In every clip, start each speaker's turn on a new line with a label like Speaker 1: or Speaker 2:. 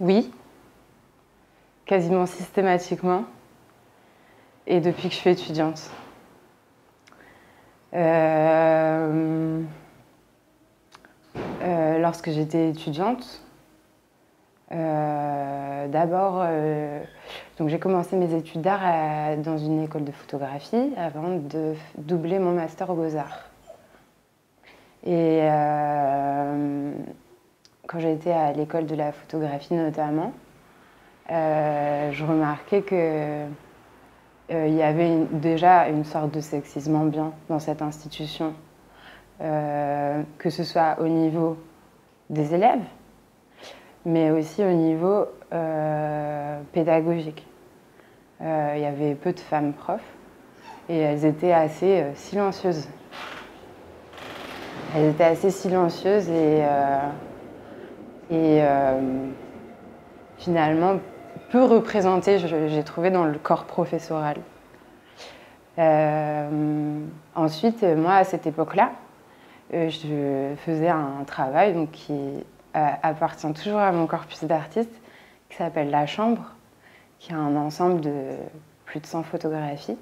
Speaker 1: Oui, quasiment systématiquement, et depuis que je suis étudiante. Lorsque j'étais étudiante, d'abord, donc j'ai commencé mes études d'art dans une école de photographie avant de doubler mon master aux Beaux-Arts. Et quand j'étais à l'école de la photographie notamment, je remarquais que il y avait déjà une sorte de sexisme ambiant dans cette institution, que ce soit au niveau des élèves, mais aussi au niveau pédagogique. Il y avait peu de femmes profs et elles étaient assez silencieuses. Elles étaient assez silencieuses et finalement peu représentées, j'ai trouvé, dans le corps professoral. Ensuite, moi, à cette époque-là, je faisais un travail donc, qui appartient toujours à mon corpus d'artiste, qui s'appelle La Chambre, qui est un ensemble de plus de 100 photographies.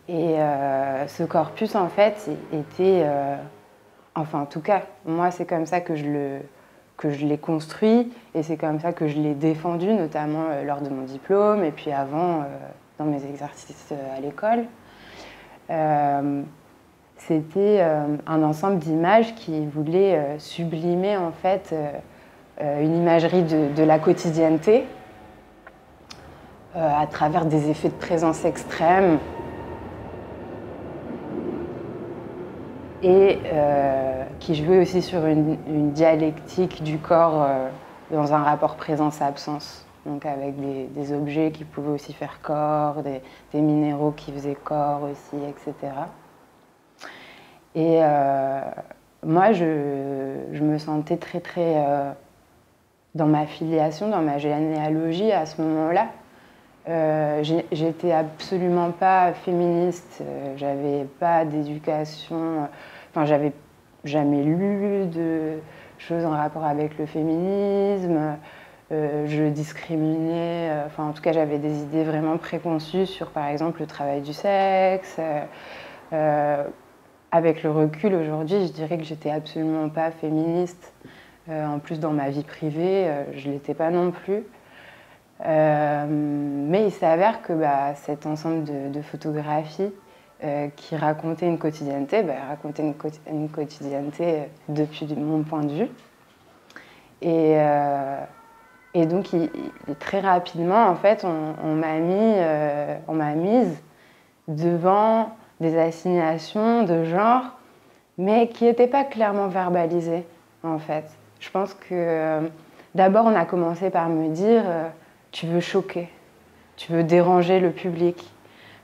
Speaker 1: Et ce corpus, en fait, était... enfin, en tout cas, moi, c'est comme ça que je l'ai construit et c'est comme ça que je l'ai défendu, notamment lors de mon diplôme et puis avant, dans mes exercices à l'école. C'était un ensemble d'images qui voulait sublimer, en fait, une imagerie de la quotidienneté à travers des effets de présence extrême et qui jouait aussi sur une dialectique du corps dans un rapport présence-absence, donc avec des objets qui pouvaient aussi faire corps, des minéraux qui faisaient corps aussi, etc. Et moi, je me sentais très, très dans ma filiation, dans ma généalogie à ce moment-là. J'étais absolument pas féministe, j'avais pas d'éducation, enfin j'avais jamais lu de choses en rapport avec le féminisme, je discriminais, enfin en tout cas j'avais des idées vraiment préconçues sur par exemple le travail du sexe. Avec le recul aujourd'hui, je dirais que j'étais absolument pas féministe. En plus dans ma vie privée, je l'étais pas non plus. Mais il s'avère que cet ensemble de photographies qui racontait une quotidienneté, racontait une quotidienneté depuis mon point de vue. Et donc, très rapidement, en fait, on m'a mise devant des assignations de genre, mais qui n'étaient pas clairement verbalisées, en fait. Je pense que d'abord, on a commencé par me dire tu veux choquer, tu veux déranger le public.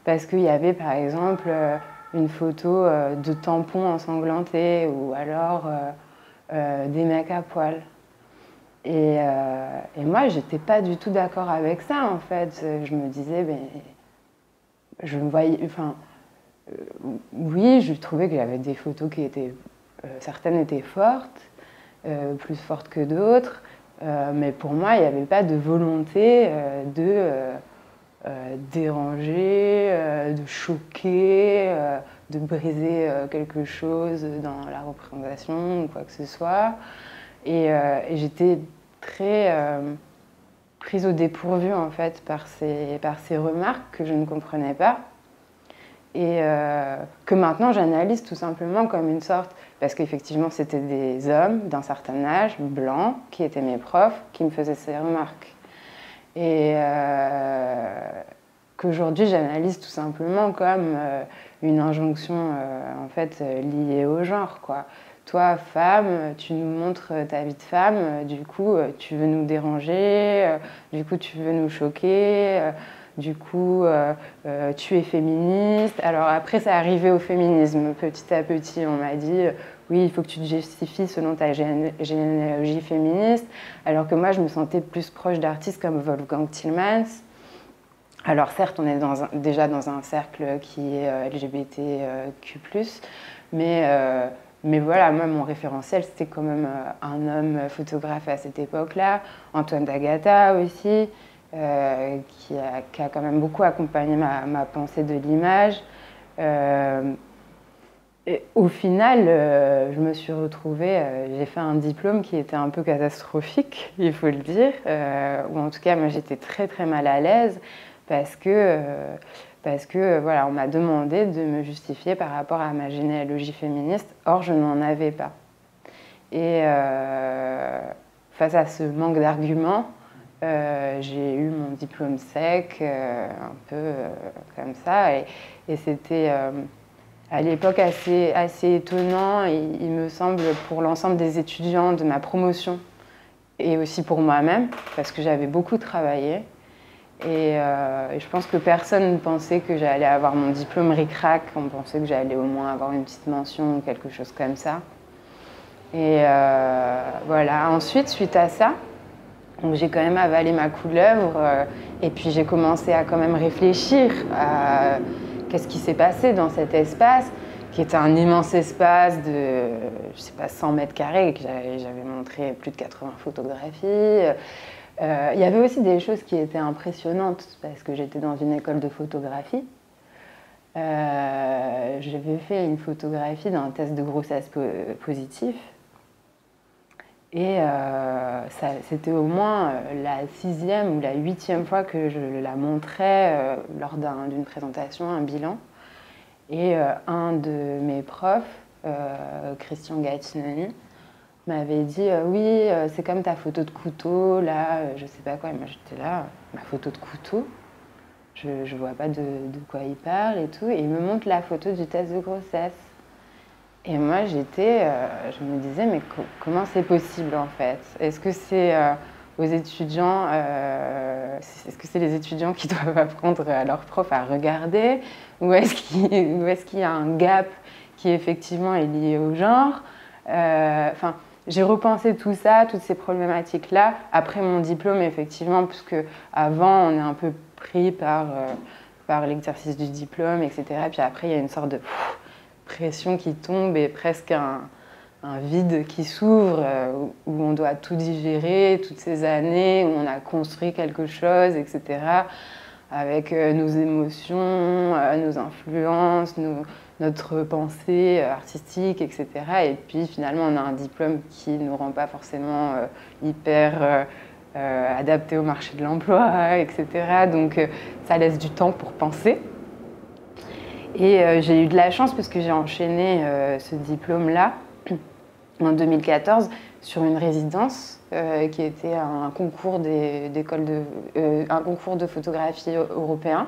Speaker 1: Parce qu'il y avait par exemple une photo de tampons ensanglantés ou alors des mecs à poil. Et moi, j'étais pas du tout d'accord avec ça en fait. Je me disais, je me voyais. Enfin, oui, je trouvais qu'il y avait des photos qui étaient. Certaines étaient fortes, plus fortes que d'autres. Mais pour moi, il n'y avait pas de volonté de déranger, de choquer, de briser quelque chose dans la représentation ou quoi que ce soit. Et j'étais très prise au dépourvu en fait par ces remarques que je ne comprenais pas. Et que maintenant j'analyse tout simplement comme une sorte, parce qu'effectivement c'était des hommes d'un certain âge, blancs, qui étaient mes profs, qui me faisaient ces remarques. Et qu'aujourd'hui j'analyse tout simplement comme une injonction en fait liée au genre, quoi. Toi, femme, tu nous montres ta vie de femme, du coup tu veux nous déranger, du coup tu veux nous choquer. Du coup, tu es féministe. Alors après, c'est arrivé au féminisme. Petit à petit, on m'a dit, oui, il faut que tu te justifies selon ta généalogie féministe. Alors que moi, je me sentais plus proche d'artistes comme Wolfgang Tillmans. Alors certes, on est déjà dans un cercle qui est LGBTQ+, mais Mais voilà, moi, mon référentiel, c'était quand même un homme photographe à cette époque-là, Antoine d'Agata aussi, qui a quand même beaucoup accompagné ma pensée de l'image. Et au final, je me suis retrouvée, j'ai fait un diplôme qui était un peu catastrophique, il faut le dire, ou en tout cas, moi, j'étais très très mal à l'aise parce que voilà, on m'a demandé de me justifier par rapport à ma généalogie féministe, or je n'en avais pas. Et face à ce manque d'arguments, j'ai eu mon diplôme sec, un peu comme ça, et c'était à l'époque assez étonnant, il me semble, pour l'ensemble des étudiants de ma promotion, et aussi pour moi-même, parce que j'avais beaucoup travaillé. Et je pense que personne ne pensait que j'allais avoir mon diplôme ric-rac, on pensait que j'allais au moins avoir une petite mention ou quelque chose comme ça. Et voilà, ensuite, suite à ça, j'ai quand même avalé ma couleuvre et puis j'ai commencé à quand même réfléchir à qu'est-ce qui s'est passé dans cet espace, qui était un immense espace de, je sais pas, 100 mètres carrés, que j'avais montré plus de 80 photographies. Il y avait aussi des choses qui étaient impressionnantes parce que j'étais dans une école de photographie. J'avais fait une photographie d'un test de grossesse positif et c'était au moins la 6e ou la 8e fois que je la montrais lors d'une présentation, un bilan. Et un de mes profs, Christian Gattinoni, m'avait dit oui, c'est comme ta photo de couteau, là, je sais pas quoi. Et moi j'étais là, ma photo de couteau, je vois pas de quoi il parle et tout. Et il me montre la photo du test de grossesse. Et moi je me disais, mais comment c'est possible en fait? Est-ce que c'est aux étudiants, est-ce que c'est les étudiants qui doivent apprendre à leurs profs à regarder? Ou est-ce qu'il y a un gap qui effectivement est lié au genre? Enfin, j'ai repensé tout ça, toutes ces problématiques-là, après mon diplôme, effectivement, puisque avant, on est un peu pris par l'exercice du diplôme, etc. Puis après, il y a une sorte de pression qui tombe et presque un vide qui s'ouvre, où on doit tout digérer, toutes ces années, où on a construit quelque chose, etc., avec nos émotions, nos influences, notre pensée artistique, etc. Et puis finalement, on a un diplôme qui ne nous rend pas forcément hyper adapté au marché de l'emploi, etc. Donc ça laisse du temps pour penser. Et j'ai eu de la chance parce que j'ai enchaîné ce diplôme-là en 2014 sur une résidence qui était un concours un concours de photographie européen.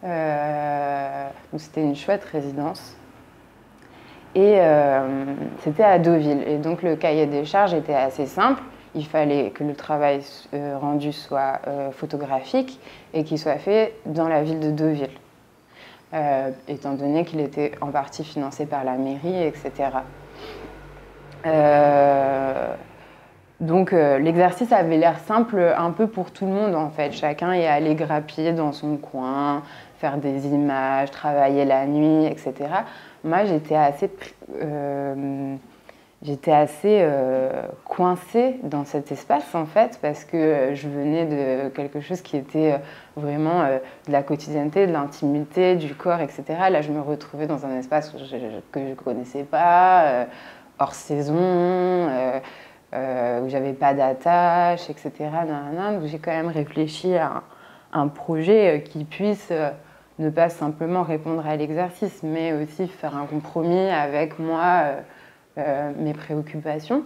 Speaker 1: Donc c'était une chouette résidence. Et c'était à Deauville. Et donc le cahier des charges était assez simple. Il fallait que le travail rendu soit photographique et qu'il soit fait dans la ville de Deauville. Étant donné qu'il était en partie financé par la mairie, etc. Donc l'exercice avait l'air simple un peu pour tout le monde en fait. Chacun est allé grappiller dans son coin, faire des images, travailler la nuit, etc. Moi j'étais assez coincée dans cet espace en fait parce que je venais de quelque chose qui était vraiment de la quotidienneté, de l'intimité, du corps, etc. Là je me retrouvais dans un espace que je ne connaissais pas, hors saison, où j'avais pas d'attache, etc. Donc j'ai quand même réfléchi à un projet qui puisse ne pas simplement répondre à l'exercice, mais aussi faire un compromis avec moi, mes préoccupations.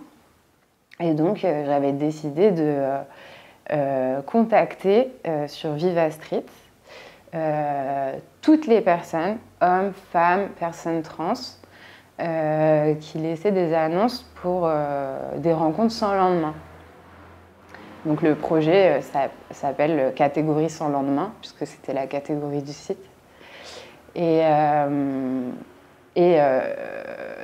Speaker 1: Et donc j'avais décidé de contacter sur Viva Street toutes les personnes, hommes, femmes, personnes trans, qui laissaient des annonces pour des rencontres sans lendemain. Donc le projet s'appelle Catégorie sans lendemain, puisque c'était la catégorie du site. Et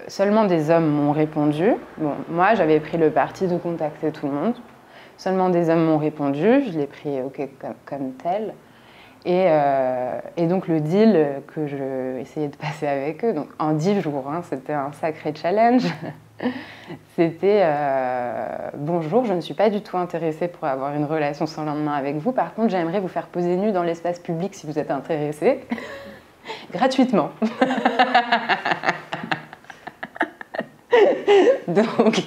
Speaker 1: seulement des hommes m'ont répondu. Bon, moi, j'avais pris le parti de contacter tout le monde. Seulement des hommes m'ont répondu, je l'ai pris comme tel. Et donc le deal que je essayais de passer avec eux, donc en 10 jours, hein, c'était un sacré challenge, c'était bonjour, je ne suis pas du tout intéressée pour avoir une relation sans lendemain avec vous, par contre j'aimerais vous faire poser nu dans l'espace public si vous êtes intéressé, gratuitement. Donc,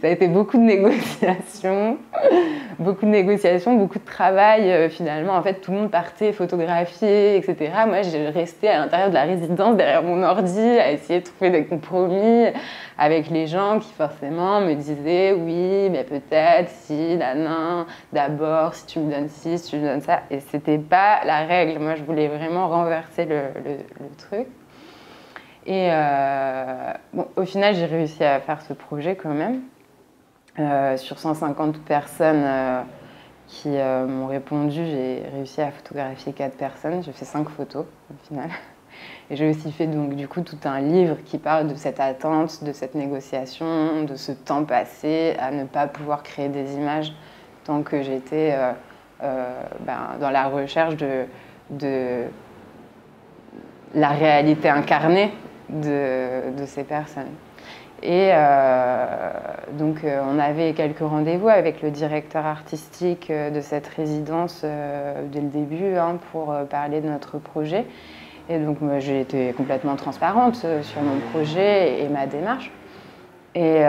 Speaker 1: ça a été beaucoup de négociations, beaucoup de travail. Finalement, en fait, tout le monde partait photographier, etc. Moi, j'ai resté à l'intérieur de la résidence, derrière mon ordi, à essayer de trouver des compromis avec les gens qui, forcément, me disaient « Oui, mais peut-être, si, nan, d'abord, si tu me donnes ci, si tu me donnes ça. » Et c'était pas la règle. Moi, je voulais vraiment renverser le truc. Et bon, au final, j'ai réussi à faire ce projet quand même. Sur 150 personnes qui m'ont répondu, j'ai réussi à photographier 4 personnes. J'ai fait 5 photos au final. Et j'ai aussi fait donc du coup tout un livre qui parle de cette attente, de cette négociation, de ce temps passé à ne pas pouvoir créer des images tant que j'étais dans la recherche de la réalité incarnée de ces personnes. Et donc on avait quelques rendez-vous avec le directeur artistique de cette résidence dès le début pour parler de notre projet. Et donc moi j'ai été complètement transparente sur mon projet et ma démarche. Et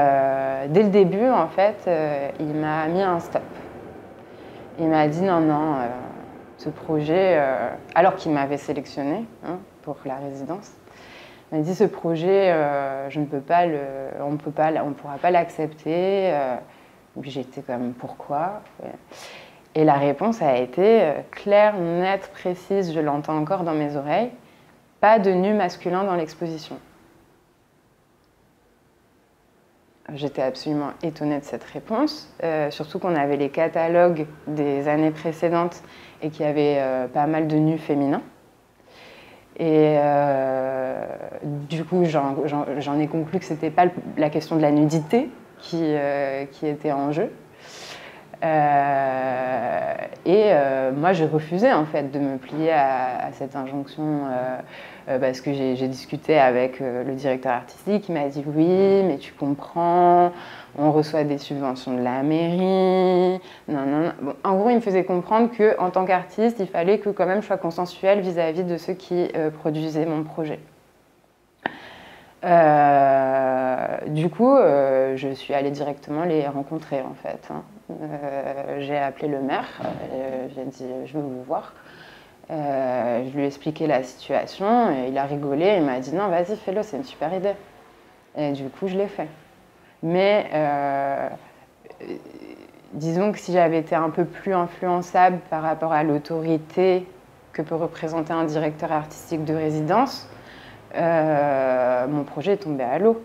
Speaker 1: dès le début en fait il m'a mis un stop. Il m'a dit non, ce projet, alors qu'il m'avait sélectionné pour la résidence, il m'a dit ce projet, on ne pourra pas l'accepter. J'étais comme pourquoi? Et la réponse a été claire, nette, précise, je l'entends encore dans mes oreilles, pas de nu masculin dans l'exposition. J'étais absolument étonnée de cette réponse, surtout qu'on avait les catalogues des années précédentes et qu'il y avait pas mal de nus féminins. Et du coup, j'en ai conclu que ce n'était pas la question de la nudité qui était en jeu. Moi, j'ai refusé en fait de me plier à cette injonction parce que j'ai discuté avec le directeur artistique qui m'a dit oui, mais tu comprends, on reçoit des subventions de la mairie. Non. Bon, en gros, il me faisait comprendre qu'en tant qu'artiste, il fallait que quand même je sois consensuelle vis-à-vis de ceux qui produisaient mon projet. Du coup, je suis allée directement les rencontrer en fait. J'ai appelé le maire, j'ai dit je veux vous voir. Je lui ai expliqué la situation et il a rigolé, il m'a dit non vas-y fais-le, c'est une super idée. Et du coup je l'ai fait. Mais disons que si j'avais été un peu plus influençable par rapport à l'autorité que peut représenter un directeur artistique de résidence, mon projet est tombé à l'eau.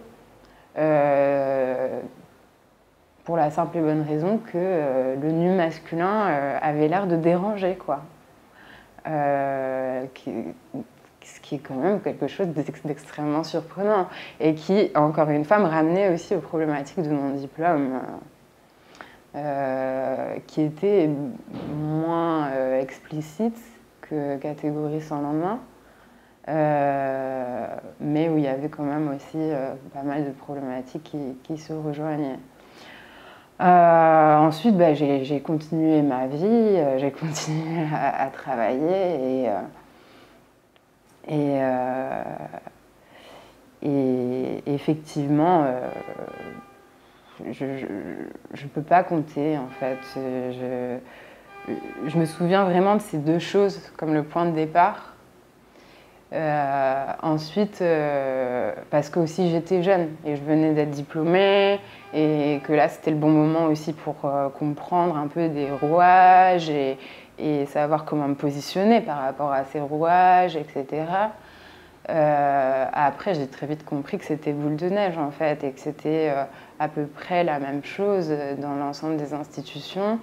Speaker 1: Pour la simple et bonne raison que le nu masculin avait l'air de déranger, quoi. Ce qui est quand même quelque chose d'extrêmement surprenant et qui, encore une fois, me ramenait aussi aux problématiques de mon diplôme qui était moins explicite que catégorie sans lendemain. Mais où il y avait quand même aussi pas mal de problématiques qui se rejoignaient. Ensuite, j'ai continué ma vie, j'ai continué à travailler et effectivement, je ne peux pas compter en fait. Je me souviens vraiment de ces deux choses comme le point de départ. Ensuite, parce que aussi j'étais jeune et je venais d'être diplômée et que là c'était le bon moment aussi pour comprendre un peu des rouages et savoir comment me positionner par rapport à ces rouages, etc. Après, j'ai très vite compris que c'était boule de neige en fait et que c'était à peu près la même chose dans l'ensemble des institutions.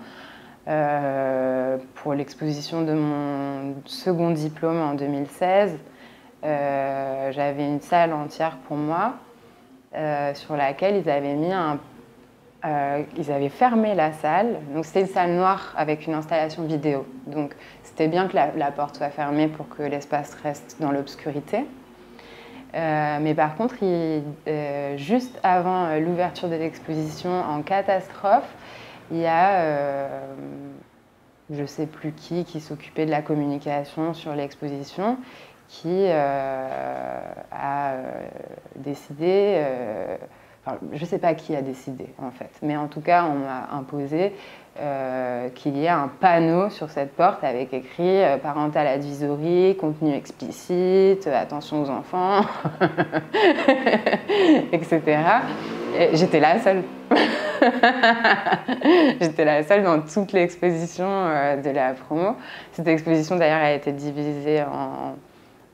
Speaker 1: Pour l'exposition de mon second diplôme en 2016, j'avais une salle entière pour moi sur laquelle ils avaient mis ils avaient fermé la salle. Donc c'était une salle noire avec une installation vidéo. Donc c'était bien que la porte soit fermée pour que l'espace reste dans l'obscurité. Mais par contre, juste avant l'ouverture de l'exposition en catastrophe, il y a, je ne sais plus qui s'occupait de la communication sur l'exposition, qui a décidé, enfin, je ne sais pas qui a décidé en fait, mais en tout cas on m'a imposé qu'il y ait un panneau sur cette porte avec écrit parental advisory, contenu explicite, attention aux enfants, etc. Et j'étais la seule. J'étais la seule dans toute l'exposition de la promo. Cette exposition d'ailleurs a été divisée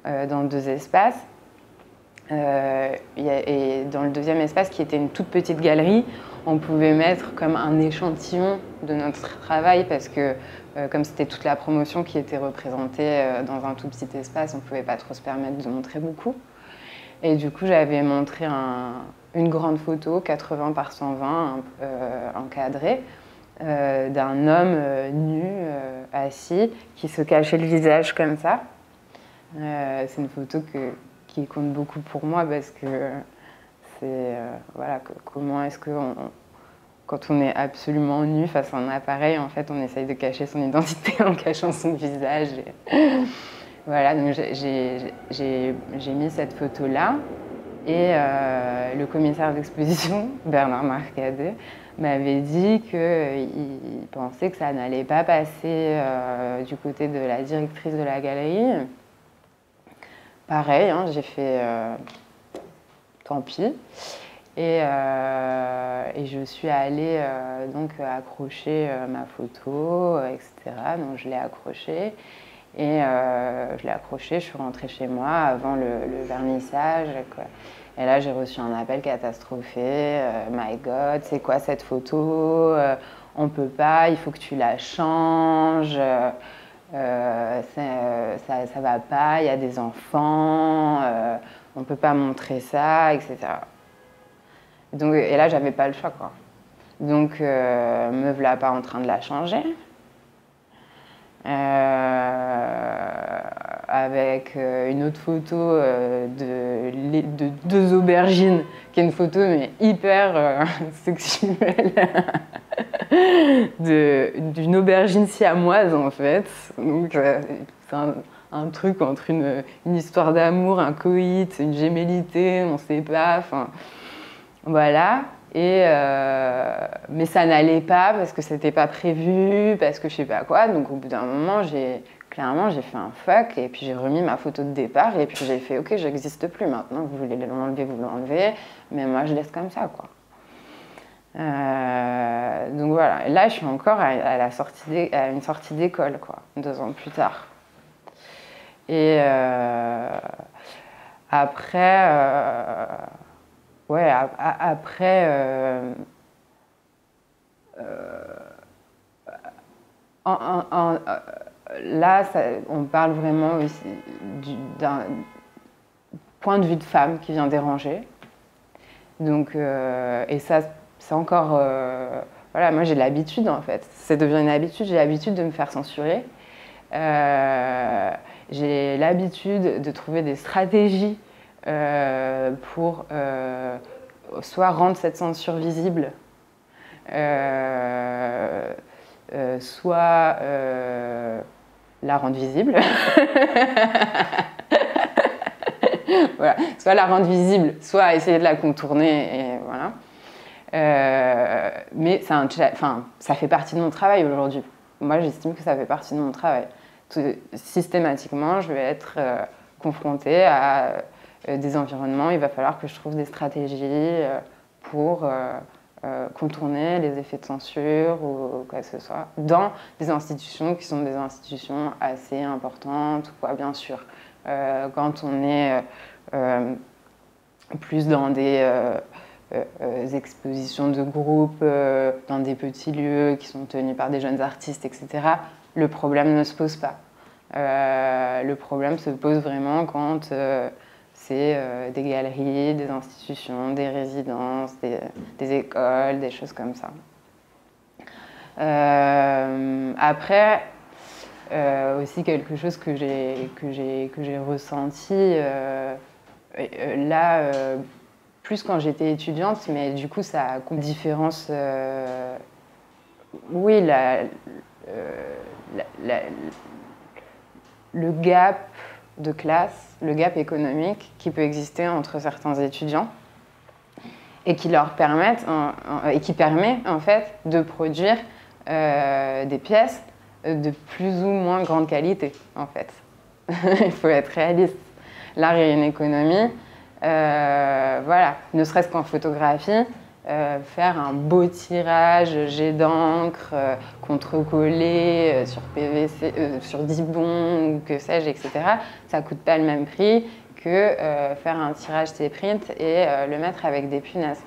Speaker 1: dans 2 espaces. Et dans le deuxième espace, qui était une toute petite galerie, on pouvait mettre comme un échantillon de notre travail parce que comme c'était toute la promotion qui était représentée dans un tout petit espace, on ne pouvait pas trop se permettre de montrer beaucoup. Et du coup, j'avais montré une grande photo, 80 par 120, encadrée, d'un homme nu, assis, qui se cachait le visage comme ça. C'est une photo qui compte beaucoup pour moi parce que c'est voilà, comment est-ce que quand on est absolument nu face à un appareil, en fait, on essaye de cacher son identité en cachant son visage. Voilà, donc j'ai mis cette photo-là et le commissaire d'exposition, Bernard Marcadet, m'avait dit qu'il pensait que ça n'allait pas passer du côté de la directrice de la galerie. Pareil, hein, j'ai fait tant pis. Et je suis allée donc accrocher ma photo, etc. Donc je l'ai accrochée. Et je l'ai accrochée, je suis rentrée chez moi avant le vernissage, quoi. Et là, j'ai reçu un appel catastrophé. My God, c'est quoi cette photo? On peut pas, il faut que tu la changes. Ça va pas, il y a des enfants, on peut pas montrer ça, etc. Donc, et là, j'avais pas le choix, quoi. Donc, me voilà pas en train de la changer. Avec une autre photo de 2 aubergines, qui est une photo mais hyper sexuelle, d'une aubergine siamoise en fait. Donc c'est un truc entre une histoire d'amour, un coït, une gémellité, on sait pas, enfin voilà. Mais ça n'allait pas parce que c'était pas prévu, parce que je sais pas quoi. Donc au bout d'un moment, clairement j'ai fait un fuck et puis j'ai remis ma photo de départ et puis j'ai fait ok, j'existe plus maintenant. Vous voulez l'enlever, vous l'enlevez, mais moi je laisse comme ça, quoi. Donc voilà. Et là, je suis encore à une sortie d'école, quoi, 2 ans plus tard. Et après. Ouais, après, là, on parle vraiment aussi d'un point de vue de femme qui vient déranger. Donc, et ça, c'est encore... voilà, moi j'ai l'habitude en fait. Ça devient une habitude, j'ai l'habitude de me faire censurer. J'ai l'habitude de trouver des stratégies pour soit rendre cette censure visible, soit la rendre visible. Voilà. Soit la rendre visible, soit essayer de la contourner, et voilà. Mais ça fait partie de mon travail aujourd'hui. Moi, j'estime que ça fait partie de mon travail. Systématiquement, je vais être confrontée à des environnements. Il va falloir que je trouve des stratégies pour contourner les effets de censure ou quoi que ce soit, dans des institutions qui sont des institutions assez importantes, quoi, bien sûr. Quand on est plus dans des expositions de groupe, dans des petits lieux qui sont tenus par des jeunes artistes, etc., le problème ne se pose pas. Le problème se pose vraiment quand C'est des galeries, des institutions, des résidences, des écoles, des choses comme ça. Après, aussi quelque chose que j'ai ressenti là, plus quand j'étais étudiante, mais du coup ça a une différence. Oui, le gap de classe, le gap économique qui peut exister entre certains étudiants et qui leur permet en fait de produire des pièces de plus ou moins grande qualité en fait. Il faut être réaliste. L'art est une économie, voilà, ne serait-ce qu'en photographie. Faire un beau tirage, jet d'encre, contre-collé sur PVC, sur Dibond ou que sais-je, etc. Ça ne coûte pas le même prix que faire un tirage T-print et le mettre avec des punaises.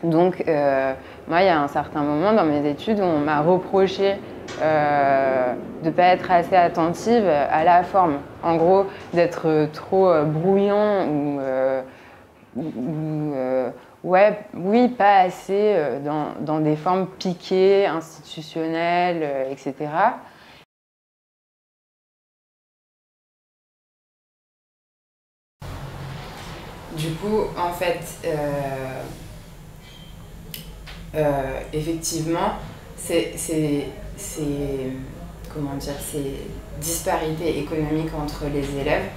Speaker 1: Donc, moi, il y a un certain moment dans mes études où on m'a reproché de ne pas être assez attentive à la forme. En gros, d'être trop brouillon ouais, oui, pas assez dans des formes piquées, institutionnelles, etc. Du coup, en fait, effectivement, comment dire, ces disparités économiques entre les élèves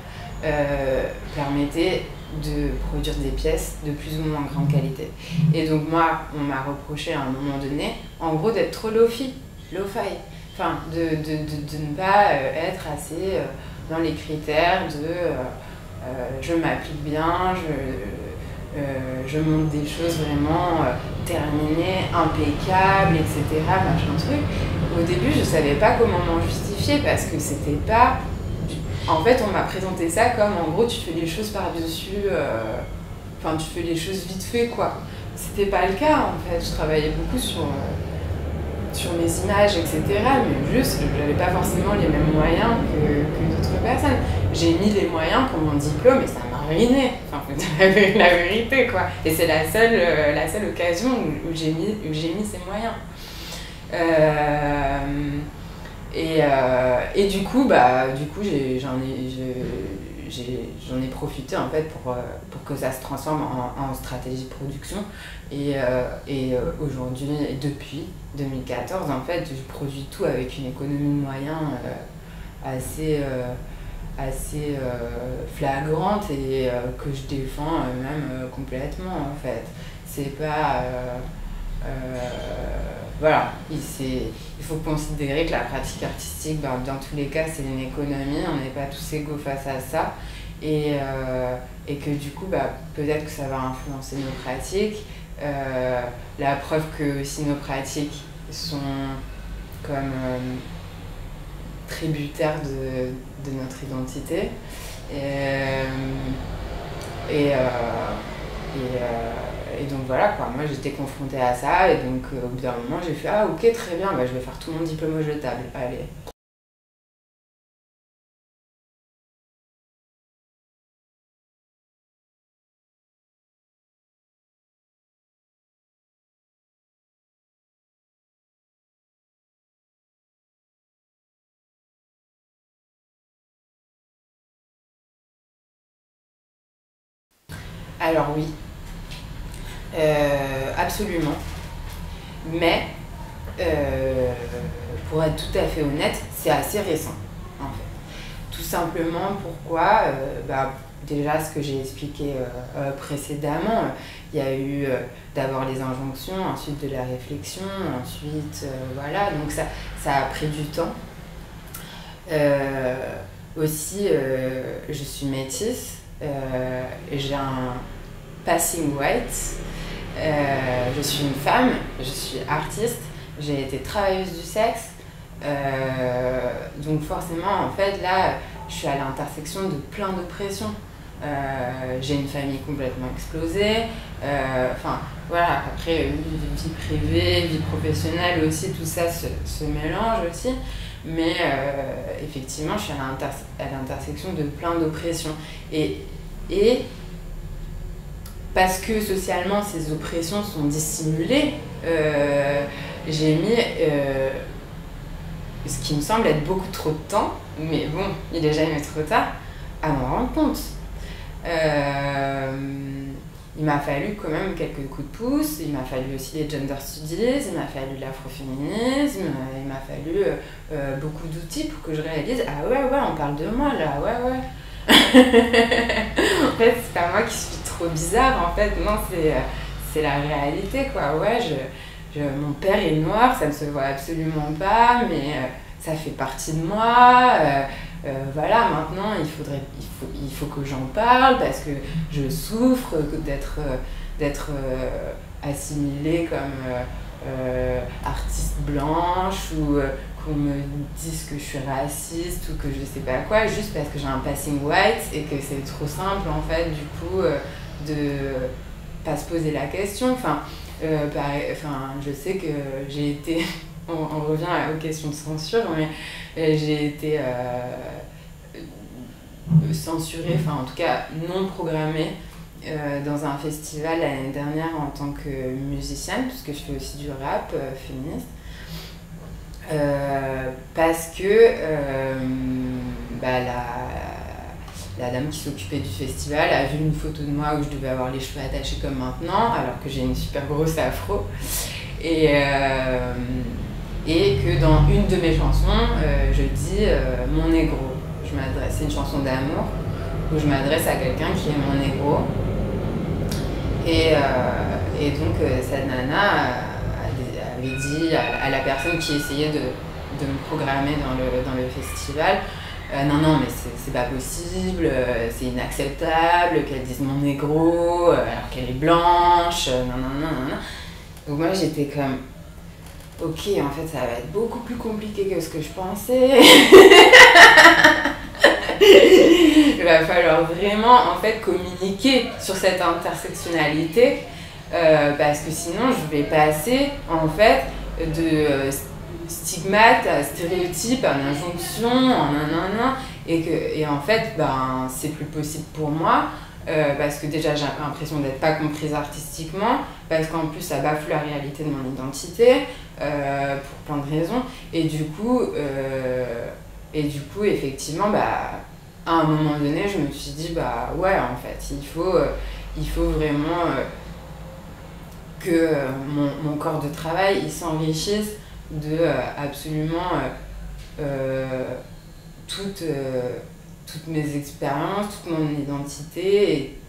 Speaker 1: permettaient de produire des pièces de plus ou moins grande qualité. Et donc moi, on m'a reproché à un moment donné, en gros, d'être trop lo-fi, enfin, de ne pas être assez dans les critères de je m'applique bien, je montre des choses vraiment terminées, impeccables, etc. Machin truc. Au début, je savais pas comment m'en justifier parce que c'était pas... En fait, on m'a présenté ça comme, en gros, tu fais les choses par-dessus, enfin, tu fais les choses vite fait, quoi. C'était pas le cas, en fait. Je travaillais beaucoup sur mes images, etc. Mais juste, j'avais pas forcément les mêmes moyens que d'autres personnes. J'ai mis les moyens pour mon diplôme et ça m'a ruiné. Enfin, faut dire la vérité, quoi. Et c'est la seule occasion où j'ai mis ces moyens. Et du coup, j'en ai profité en fait pour que ça se transforme en stratégie de production. Et aujourd'hui, depuis 2014, en fait, je produis tout avec une économie de moyens assez flagrante et que je défends même complètement en fait. C'est pas... voilà, il faut considérer que la pratique artistique, dans tous les cas, c'est une économie, on n'est pas tous égaux face à ça, et que du coup, peut-être que ça va influencer nos pratiques. La preuve que aussi nos pratiques sont comme tributaires de notre identité. Et donc voilà quoi, moi j'étais confrontée à ça et donc au bout d'un moment j'ai fait ah ok très bien, je vais faire tout mon diplôme au jetable, allez. Alors oui, absolument, mais pour être tout à fait honnête, c'est assez récent en fait. Tout simplement pourquoi déjà ce que j'ai expliqué précédemment, il y a eu d'abord les injonctions, ensuite de la réflexion, ensuite voilà, donc ça a pris du temps. Aussi, je suis métisse, j'ai un passing white, je suis une femme, je suis artiste, j'ai été travailleuse du sexe, donc forcément en fait là je suis à l'intersection de plein d'oppressions. J'ai une famille complètement explosée, enfin voilà, après vie privée, vie professionnelle aussi, tout ça se mélange aussi, mais effectivement je suis à l'intersection de plein d'oppressions et
Speaker 2: Et parce que socialement ces oppressions sont dissimulées, j'ai mis ce qui me semble être beaucoup trop de temps, mais bon, il est jamais trop tard, à m'en rendre compte. Il m'a fallu quand même quelques coups de pouce, il m'a fallu aussi les gender studies, il m'a fallu l'afroféminisme, il m'a fallu beaucoup d'outils pour que je réalise « Ah ouais, on parle de moi là, ouais. » En fait, c'est pas moi qui suis trop bizarre, en fait, non, c'est la réalité, quoi. Ouais, mon père est noir, ça ne se voit absolument pas, mais ça fait partie de moi. Voilà, maintenant, il faut que j'en parle parce que je souffre d'être assimilée comme artiste blanche ou qu'on me dise que je suis raciste ou que je sais pas quoi, juste parce que j'ai un passing white et que c'est trop simple, en fait, du coup, de pas se poser la question. Enfin, je sais que j'ai été... On revient aux questions de censure, mais j'ai été censurée, enfin en tout cas non programmée dans un festival l'année dernière en tant que musicienne, puisque je fais aussi du rap féministe. Parce que la dame qui s'occupait du festival a vu une photo de moi où je devais avoir les cheveux attachés comme maintenant, alors que j'ai une super grosse afro. Et que dans une de mes chansons, je dis mon négro. C'est une chanson d'amour où je m'adresse à quelqu'un qui est mon négro. Et donc cette nana avait dit à la personne qui essayait de me programmer dans le festival, non, mais c'est pas possible, c'est inacceptable qu'elle dise mon négro alors qu'elle est blanche, non. Donc moi j'étais comme, ok, en fait ça va être beaucoup plus compliqué que ce que je pensais. Il va falloir vraiment en fait communiquer sur cette intersectionnalité parce que sinon je vais passer en fait de stigmate à stéréotype à injonction, en nanana, et en fait c'est plus possible pour moi. Parce que déjà j'ai l'impression d'être pas comprise artistiquement, parce qu'en plus ça bafoue la réalité de mon identité, pour plein de raisons, et du coup effectivement à un moment donné je me suis dit ouais, en fait il faut vraiment que mon corps de travail il s'enrichisse de absolument toutes mes expériences, toute mon identité et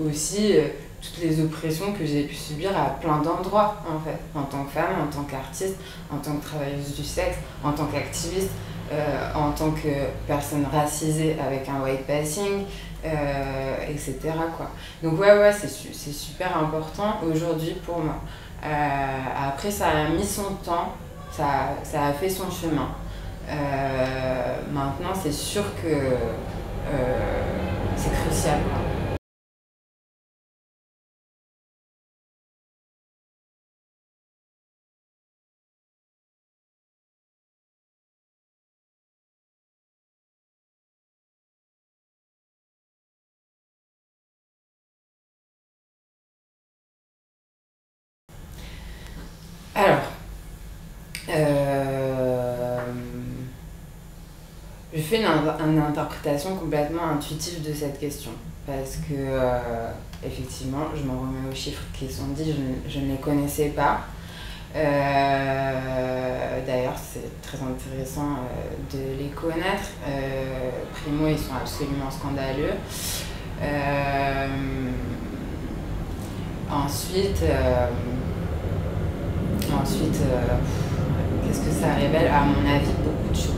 Speaker 2: aussi toutes les oppressions que j'ai pu subir à plein d'endroits, en fait, en tant que femme, en tant qu'artiste, en tant que travailleuse du sexe, en tant qu'activiste, en tant que personne racisée avec un white passing, etc., quoi. Donc ouais, c'est super important aujourd'hui pour moi. Après, ça a mis son temps, ça a fait son chemin. Maintenant, c'est sûr que c'est crucial, quoi. Alors, je fais une interprétation complètement intuitive de cette question parce que, effectivement, je m'en remets aux chiffres qui sont dits, je ne les connaissais pas. D'ailleurs, c'est très intéressant de les connaître. Primo, ils sont absolument scandaleux. Ensuite, qu'est-ce que ça révèle? À mon avis, beaucoup de choses.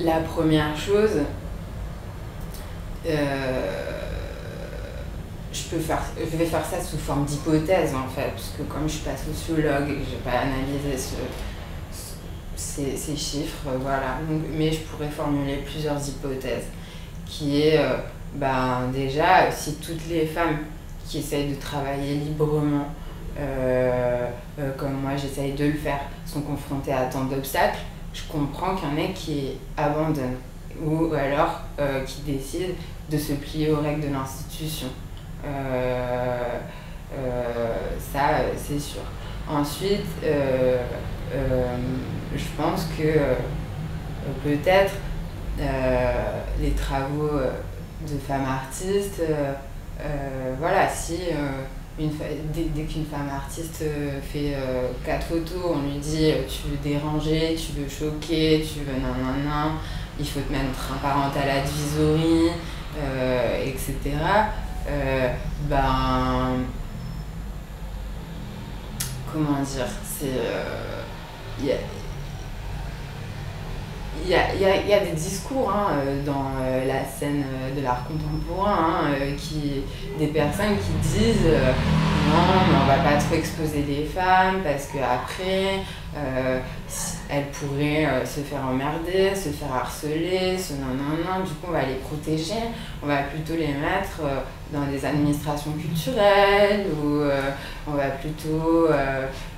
Speaker 2: La première chose, je vais faire ça sous forme d'hypothèse en fait, parce que comme je suis pas sociologue et que je n'ai pas analysé ces chiffres, voilà. Donc, mais je pourrais formuler plusieurs hypothèses, qui est déjà si toutes les femmes qui essayent de travailler librement, comme moi j'essaye de le faire, sont confrontées à tant d'obstacles, je comprends qu'il y en ait qui abandonnent. ou alors qui décident de se plier aux règles de l'institution. Ça, c'est sûr. Ensuite, je pense que peut-être les travaux de femmes artistes, voilà, si dès qu'une femme artiste fait 4 photos, on lui dit tu veux déranger, tu veux choquer, tu veux nanana, il faut te mettre un parental advisory, etc. Comment dire, c'est il y a des discours dans la scène de l'art contemporain, des personnes qui disent non, mais on va pas trop exposer les femmes parce qu'après elles pourraient se faire emmerder, se faire harceler, non, du coup on va les protéger, on va plutôt les mettre dans des administrations culturelles ou on va plutôt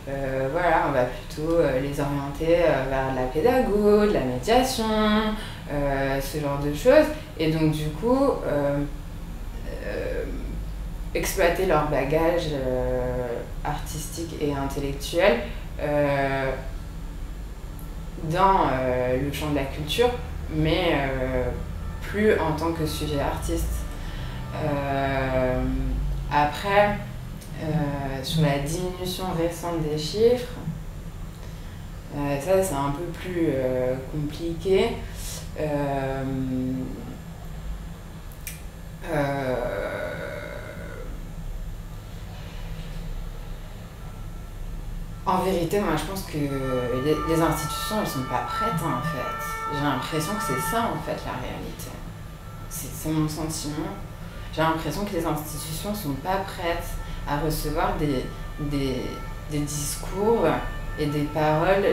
Speaker 2: les orienter vers de la pédago, de la médiation, ce genre de choses. Et donc du coup, exploiter leur bagage artistique et intellectuel dans le champ de la culture, mais plus en tant que sujet artiste. Après, sur la diminution récente des chiffres, ça c'est un peu plus compliqué. En vérité, moi je pense que les institutions elles sont pas prêtes en fait. J'ai l'impression que c'est ça en fait la réalité. C'est mon sentiment. J'ai l'impression que les institutions sont pas prêtes à recevoir des discours et des paroles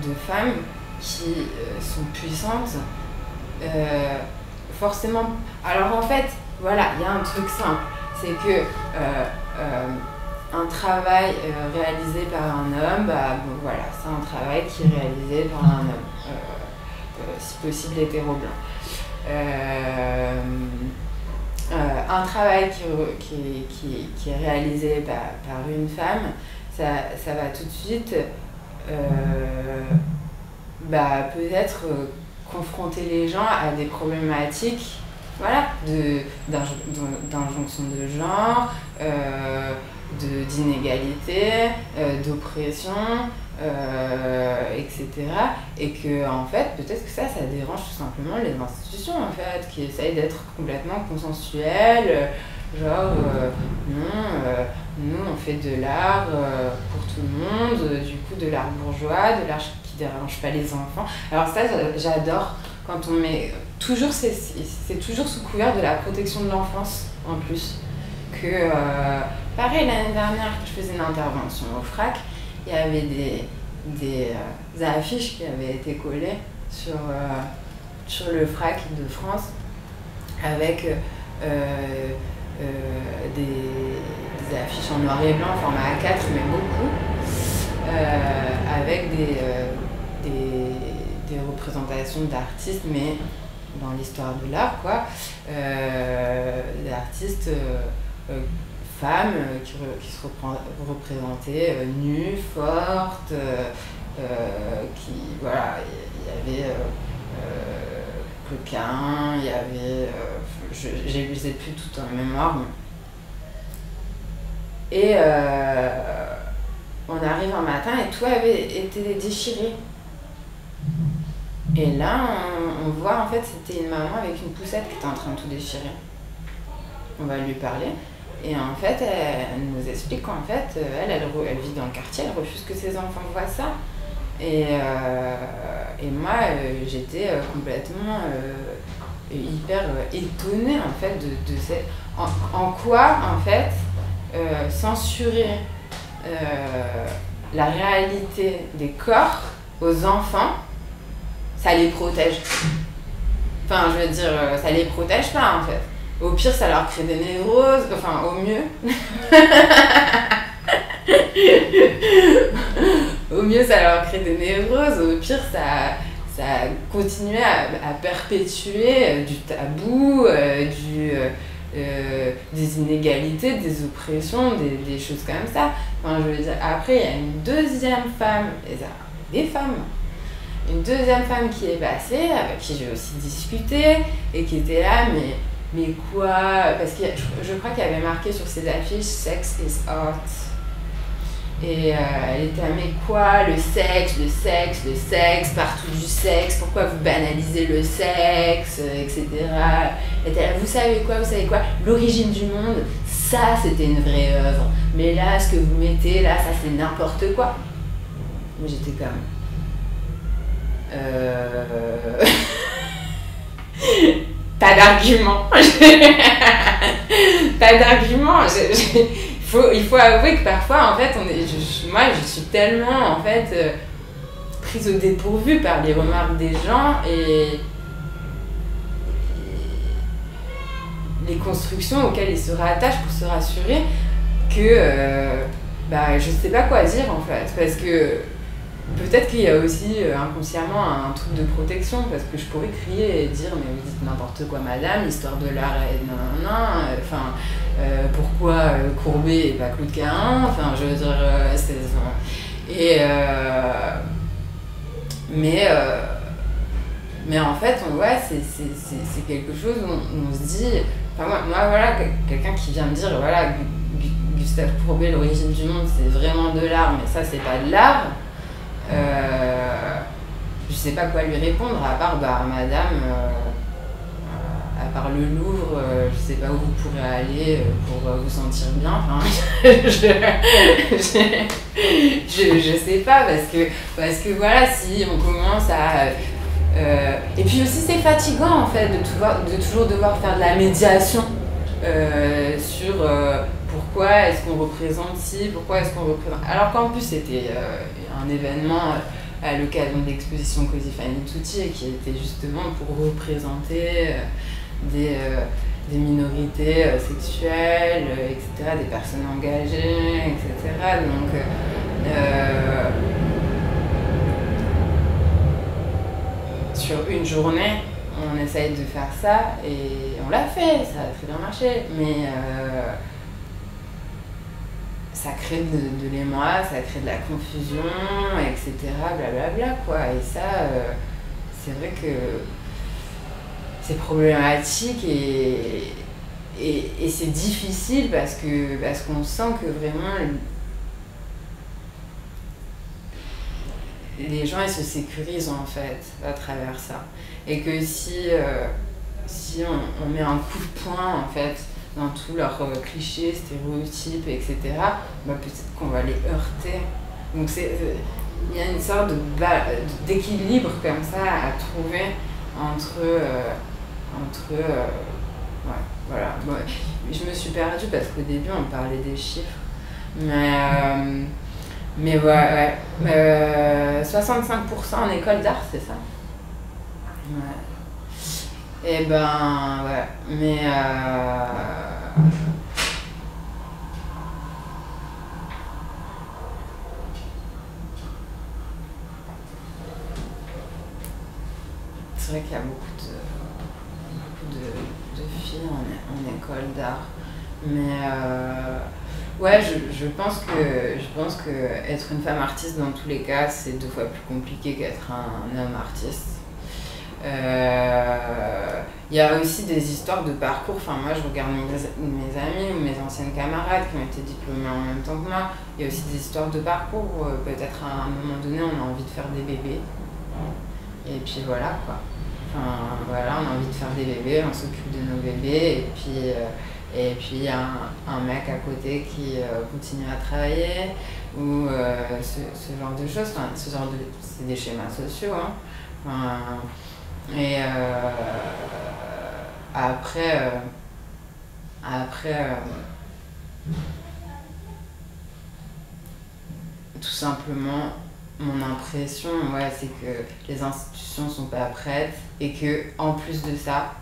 Speaker 2: de femmes qui sont puissantes. Forcément. Alors en fait, voilà, il y a un truc simple, c'est que un travail réalisé par un homme, voilà, c'est un travail qui est réalisé par un homme, si possible hétéro-blanc. Un travail qui est réalisé par une femme, ça va tout de suite peut-être confronter les gens à des problématiques, voilà, d'injonction de genre, d'inégalité, d'oppression, etc. Et que en fait, peut-être que ça dérange tout simplement les institutions en fait, qui essayent d'être complètement consensuelles, genre non, nous on fait de l'art pour tout le monde, du coup de l'art bourgeois, de l'art qui dérange pas les enfants. Alors ça j'adore quand on met toujours, c'est toujours sous couvert de la protection de l'enfance en plus. Que pareil, l'année dernière je faisais une intervention au FRAC, il y avait des affiches qui avaient été collées sur le FRAC de France avec des affiches en noir et blanc, format A4, mais beaucoup, avec des représentations d'artistes, mais dans l'histoire de l'art, quoi, d'artistes femmes qui se représentaient nues, fortes, qui, voilà, il y avait Coquin, il y avait, je les ai plus toutes en mémoire, et on arrive un matin et tout avait été déchiré. Et là, on voit, en fait, c'était une maman avec une poussette qui était en train de tout déchirer. On va lui parler. Et en fait, elle nous explique qu'en fait, elle vit dans le quartier, elle refuse que ses enfants voient ça. Et moi, j'étais complètement hyper étonnée, en fait, de cette... En quoi, en fait, censurer la réalité des corps aux enfants, ça les protège. Enfin, je veux dire, ça les protège pas, en fait. Au pire, ça leur crée des névroses, enfin, au mieux. Au mieux, ça leur crée des névroses, au pire, ça a continué à perpétuer du tabou, des inégalités, des oppressions, des choses comme ça. Enfin, je veux dire, après, il y a une deuxième femme, des femmes, une deuxième femme qui est passée, avec qui j'ai aussi discuté, et qui était là, mais quoi? Parce que je crois qu'il y avait marqué sur ses affiches « Sex is art ». Et elle était là, mais quoi? Le sexe, partout du sexe, pourquoi vous banalisez le sexe, etc. Elle était là, vous savez quoi? L'origine du monde, ça c'était une vraie œuvre. Mais là, ce que vous mettez, là, ça c'est n'importe quoi. Moi j'étais comme... Pas d'argument. Pas d'argument. Il faut avouer que parfois, en fait, moi, je suis tellement, en fait, prise au dépourvu par les remarques des gens et les constructions auxquelles ils se rattachent pour se rassurer que je sais pas quoi dire, en fait. Parce que peut-être qu'il y a aussi inconsciemment un truc de protection, parce que je pourrais crier et dire « mais vous dites n'importe quoi madame, l'histoire de l'art est nan, enfin pourquoi Courbet et pas Claude Cahun, enfin je veux dire mais en fait c'est quelque chose où on se dit, enfin moi voilà, quelqu'un qui vient me dire voilà Gustave Courbet, l'origine du monde c'est vraiment de l'art, mais ça c'est pas de l'art. Je sais pas quoi lui répondre à part madame, à part le Louvre, je sais pas où vous pourrez aller pour vous sentir bien, enfin je sais pas, parce que voilà, si on commence à et puis aussi c'est fatigant en fait de toujours devoir faire de la médiation sur pourquoi est-ce qu'on représente ci, pourquoi est-ce qu'on représente... Alors qu'en plus c'était un événement à l'occasion de l'exposition Così fan tutti qui était justement pour représenter des minorités sexuelles, etc., des personnes engagées, etc. Donc sur une journée, on essaye de faire ça et on l'a fait, ça a très bien marché, mais ça crée de l'émoi, ça crée de la confusion, etc., blablabla, quoi. Et ça, c'est vrai que c'est problématique et c'est difficile parce qu'on sent que vraiment les gens ils se sécurisent en fait à travers ça. Et que si on met un coup de poing en fait dans tous leurs clichés, stéréotypes, etc., peut-être qu'on va les heurter. Donc il y a une sorte d'équilibre comme ça à trouver entre ouais, voilà. Bon, je me suis perdue parce qu'au début on parlait des chiffres, mais ouais, 65% en école d'art, c'est ça? Ouais. Et ouais, mais c'est vrai qu'il y a beaucoup de filles en école d'art, mais ouais, je pense que être une femme artiste dans tous les cas c'est 2 fois plus compliqué qu'être un homme artiste. Il y a aussi des histoires de parcours. Enfin, moi je regarde mes amis ou mes anciennes camarades qui ont été diplômées en même temps que moi. Il y a aussi des histoires de parcours où peut-être à un moment donné on a envie de faire des bébés et puis voilà quoi. Enfin voilà, on a envie de faire des bébés, on s'occupe de nos bébés et puis il y a un mec à côté qui continue à travailler ou ce genre de choses. Enfin, c'est des schémas sociaux, hein. Enfin, et après tout simplement mon impression, ouais, c'est que les institutions sont pas prêtes et que en plus de ça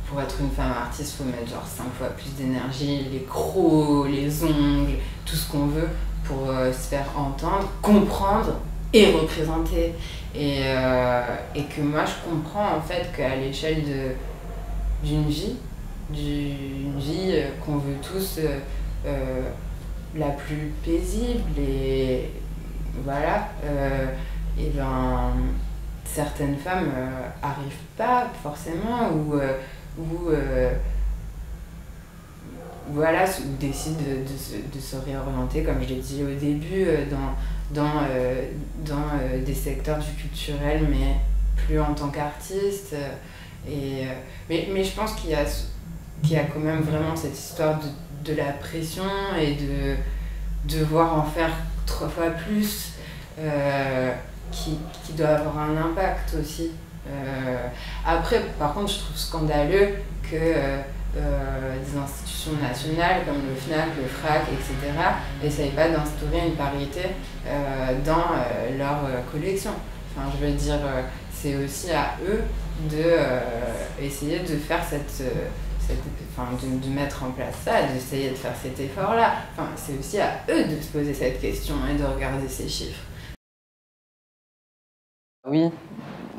Speaker 2: pour être une femme artiste, il faut mettre genre 5 fois plus d'énergie, les crocs, les ongles, tout ce qu'on veut pour se faire entendre, comprendre est représenté. Et que moi je comprends en fait qu'à l'échelle d'une vie, qu'on veut tous la plus paisible et voilà, et ben certaines femmes arrivent pas forcément ou voilà, ou décident de se réorienter, comme je l'ai dit au début, dans des secteurs du culturel, mais plus en tant qu'artiste. Mais je pense qu'il y a quand même vraiment cette histoire de la pression et de devoir en faire 3 fois plus, qui doit avoir un impact aussi. Après, par contre, je trouve scandaleux que des institutions nationales comme le FNAC, le FRAC, etc. n'essayent pas d'instaurer une parité dans leur collection. Enfin, je veux dire, c'est aussi à eux d'essayer de faire de mettre en place ça, d'essayer de faire cet effort-là. Enfin, c'est aussi à eux de se poser cette question et de regarder ces chiffres.
Speaker 3: Oui,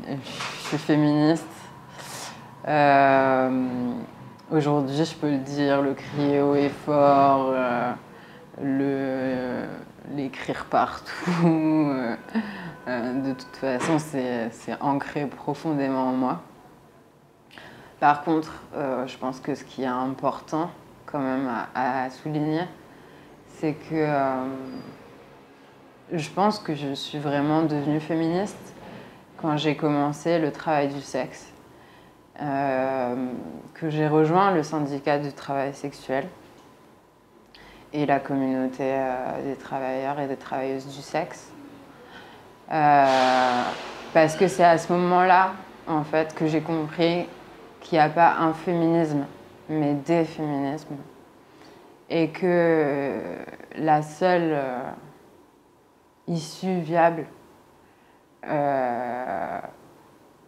Speaker 3: je suis féministe. Aujourd'hui, je peux le dire, le crier haut et fort, l'écrire partout. De toute façon, c'est ancré profondément en moi. Par contre, je pense que ce qui est important quand même à souligner, c'est que je pense que je suis vraiment devenue féministe quand j'ai commencé le travail du sexe, que j'ai rejoint le syndicat du travail sexuel et la communauté des travailleurs et des travailleuses du sexe. Parce que c'est à ce moment-là, en fait, que j'ai compris qu'il n'y a pas un féminisme, mais des féminismes. Et que la seule issue viable,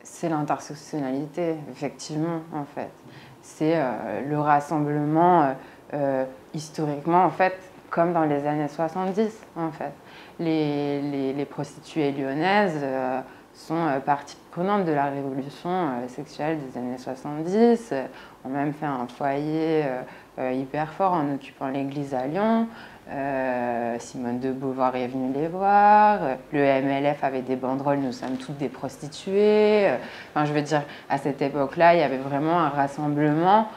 Speaker 3: c'est l'intersectionnalité, effectivement, en fait. C'est le rassemblement, historiquement, en fait, comme dans les années 70, en fait. Les prostituées lyonnaises sont partie prenante de la révolution sexuelle des années 70, ont même fait un foyer hyper fort en occupant l'église à Lyon. Simone de Beauvoir est venue les voir, le MLF avait des banderoles, nous sommes toutes des prostituées. Enfin, je veux dire, à cette époque-là, il y avait vraiment un rassemblement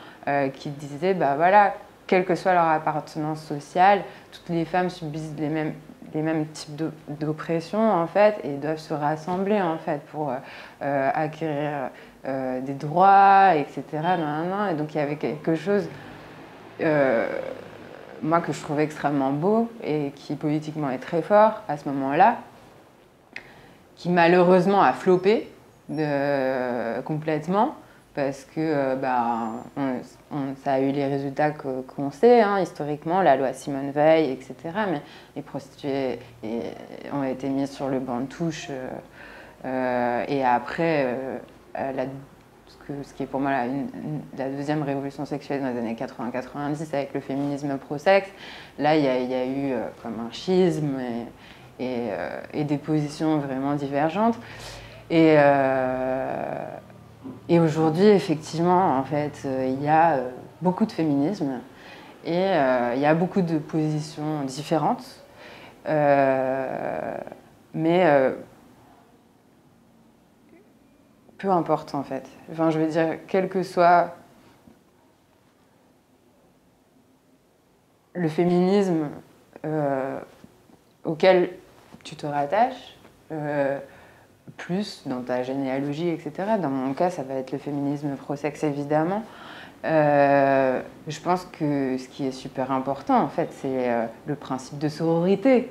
Speaker 3: qui disait, bah voilà, quelle que soit leur appartenance sociale, toutes les femmes subissent les mêmes types d'oppression, en fait, et doivent se rassembler, en fait, pour acquérir des droits, etc. Et donc, il y avait quelque chose, moi, que je trouvais extrêmement beau et qui, politiquement, est très fort à ce moment-là, qui, malheureusement, a floppé complètement, parce que ça a eu les résultats qu'on sait, hein, historiquement, la loi Simone Veil, etc. Mais les prostituées ont été mises sur le banc de touche. Et après, ce qui est pour moi la deuxième révolution sexuelle dans les années 80-90 avec le féminisme pro-sexe, là, il y a eu comme un schisme et des positions vraiment divergentes. Et aujourd'hui, effectivement, en fait, il y a beaucoup de féminisme et il y a beaucoup de positions différentes. Mais peu importe, en fait. Enfin, je veux dire, quel que soit le féminisme auquel tu te rattaches, plus dans ta généalogie, etc. Dans mon cas, ça va être le féminisme pro-sexe, évidemment. Je pense que ce qui est super important, en fait, c'est le principe de sororité.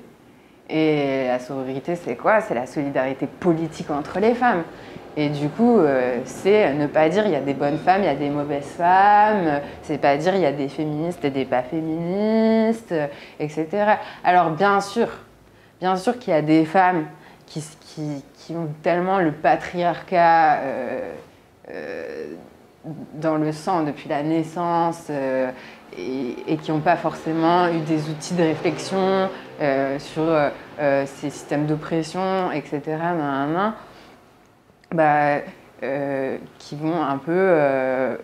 Speaker 3: Et la sororité, c'est quoi? C'est la solidarité politique entre les femmes. Et du coup, c'est ne pas dire il y a des bonnes femmes, il y a des mauvaises femmes, c'est pas dire il y a des féministes et des pas féministes, etc. Alors bien sûr qu'il y a des femmes qui ont tellement le patriarcat dans le sang depuis la naissance et qui n'ont pas forcément eu des outils de réflexion sur ces systèmes d'oppression, etc., qui vont un peu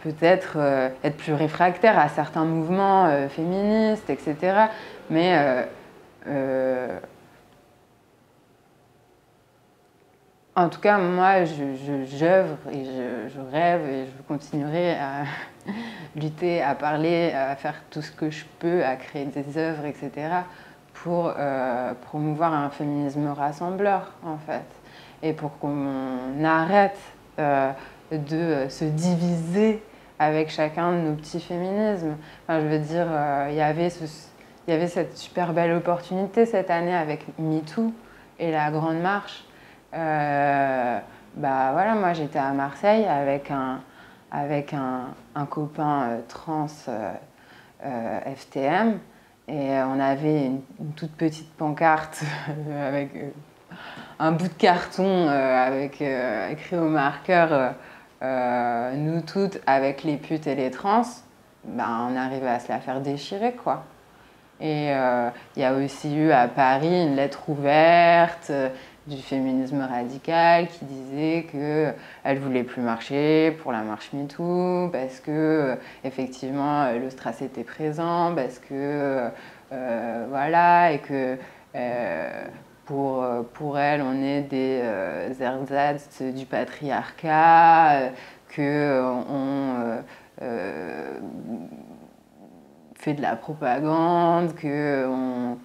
Speaker 3: peut-être être plus réfractaires à certains mouvements féministes, etc. Mais en tout cas, moi, j'œuvre et je rêve et je continuerai à lutter, à parler, à faire tout ce que je peux, à créer des œuvres, etc. pour promouvoir un féminisme rassembleur, en fait. Et pour qu'on arrête de se diviser avec chacun de nos petits féminismes. Enfin, je veux dire, il y avait cette super belle opportunité cette année avec MeToo et la Grande Marche. Voilà, moi j'étais à Marseille avec un copain trans FTM et on avait une toute petite pancarte avec un bout de carton avec écrit au marqueur nous toutes avec les putes et les trans. On arrivait à se la faire déchirer, quoi. Et il y a aussi eu à Paris une lettre ouverte du féminisme radical qui disait qu'elle ne voulait plus marcher pour la marche MeToo parce que effectivement le stress était présent, parce que voilà, et que pour elle on est des ersatz du patriarcat, qu'on fait de la propagande, qu'on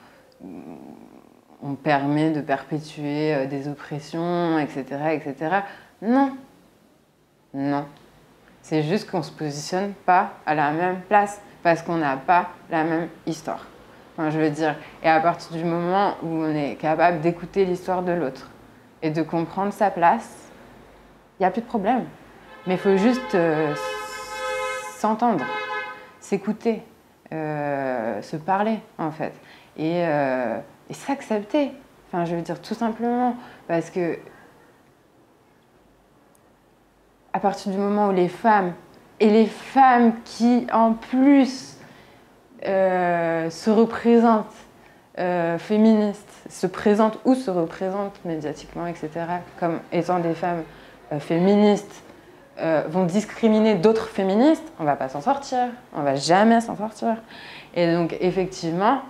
Speaker 3: permet de perpétuer des oppressions, etc., etc. Non. Non. C'est juste qu'on ne se positionne pas à la même place parce qu'on n'a pas la même histoire. Enfin, je veux dire, et à partir du moment où on est capable d'écouter l'histoire de l'autre et de comprendre sa place, il n'y a plus de problème. Mais il faut juste s'entendre, s'écouter, se parler, en fait. Et s'accepter. Enfin, je veux dire, tout simplement. Parce que à partir du moment où les femmes qui, en plus, se représentent féministes, se présentent ou se représentent médiatiquement, etc., comme étant des femmes féministes, vont discriminer d'autres féministes, on ne va pas s'en sortir, on ne va jamais s'en sortir. Et donc, effectivement,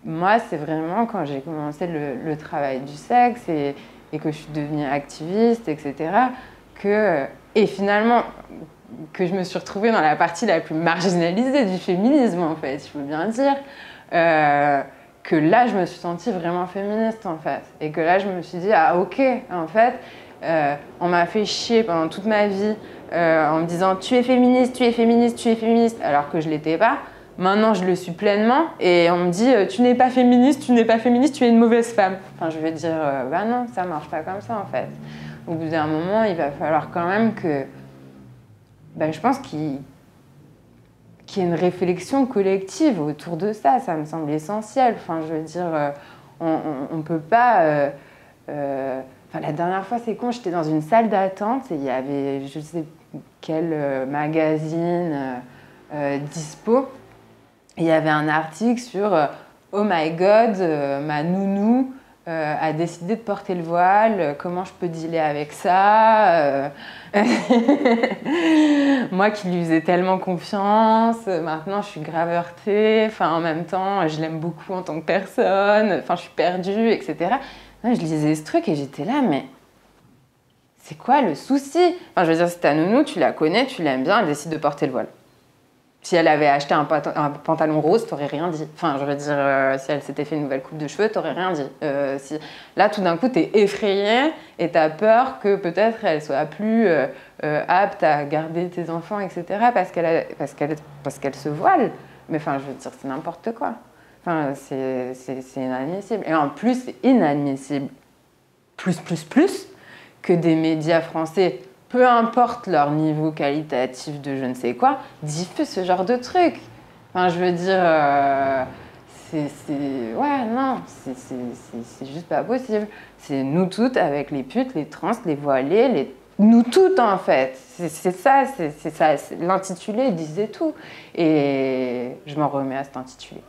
Speaker 3: moi, c'est vraiment quand j'ai commencé le travail du sexe et que je suis devenue activiste, etc., et finalement, que je me suis retrouvée dans la partie la plus marginalisée du féminisme, en fait, je veux bien dire, que là, je me suis sentie vraiment féministe, en fait. Et que là, je me suis dit, ah ok, en fait, on m'a fait chier pendant toute ma vie en me disant, tu es féministe, tu es féministe, tu es féministe, alors que je ne l'étais pas. Maintenant, je le suis pleinement et on me dit tu n'es pas féministe, tu n'es pas féministe, tu es une mauvaise femme. Enfin, je vais dire non, ça marche pas comme ça en fait. Au bout d'un moment, il va falloir quand même que, je pense qu'il y ait une réflexion collective autour de ça. Ça me semble essentiel. Enfin, je veux dire, on peut pas. La dernière fois, c'est con, j'étais dans une salle d'attente et il y avait je sais quel magazine dispo. Il y avait un article sur oh my god, ma nounou a décidé de porter le voile, comment je peux dealer avec ça Moi qui lui faisais tellement confiance, maintenant je suis grave heurtée, enfin, en même temps je l'aime beaucoup en tant que personne, enfin, je suis perdue, etc. Je lisais ce truc et j'étais là, mais c'est quoi le souci? Enfin, je veux dire, c'est ta nounou, tu la connais, tu l'aimes bien, elle décide de porter le voile. Si elle avait acheté un pantalon rose, t'aurais rien dit. Enfin, je veux dire, si elle s'était fait une nouvelle coupe de cheveux, t'aurais rien dit. Là, tout d'un coup, t'es effrayée et t'as peur que peut-être elle soit plus apte à garder tes enfants, etc. parce qu'elle se voile. Mais enfin, je veux dire, c'est n'importe quoi. Enfin, c'est inadmissible. Et en plus, c'est inadmissible, plus, que des médias français, peu importe leur niveau qualitatif de je ne sais quoi, diffusent ce genre de trucs. Enfin, je veux dire, ouais, non, c'est juste pas possible. C'est nous toutes avec les putes, les trans, les voilées, nous toutes en fait. C'est ça, l'intitulé disait tout. Et je m'en remets à cet intitulé.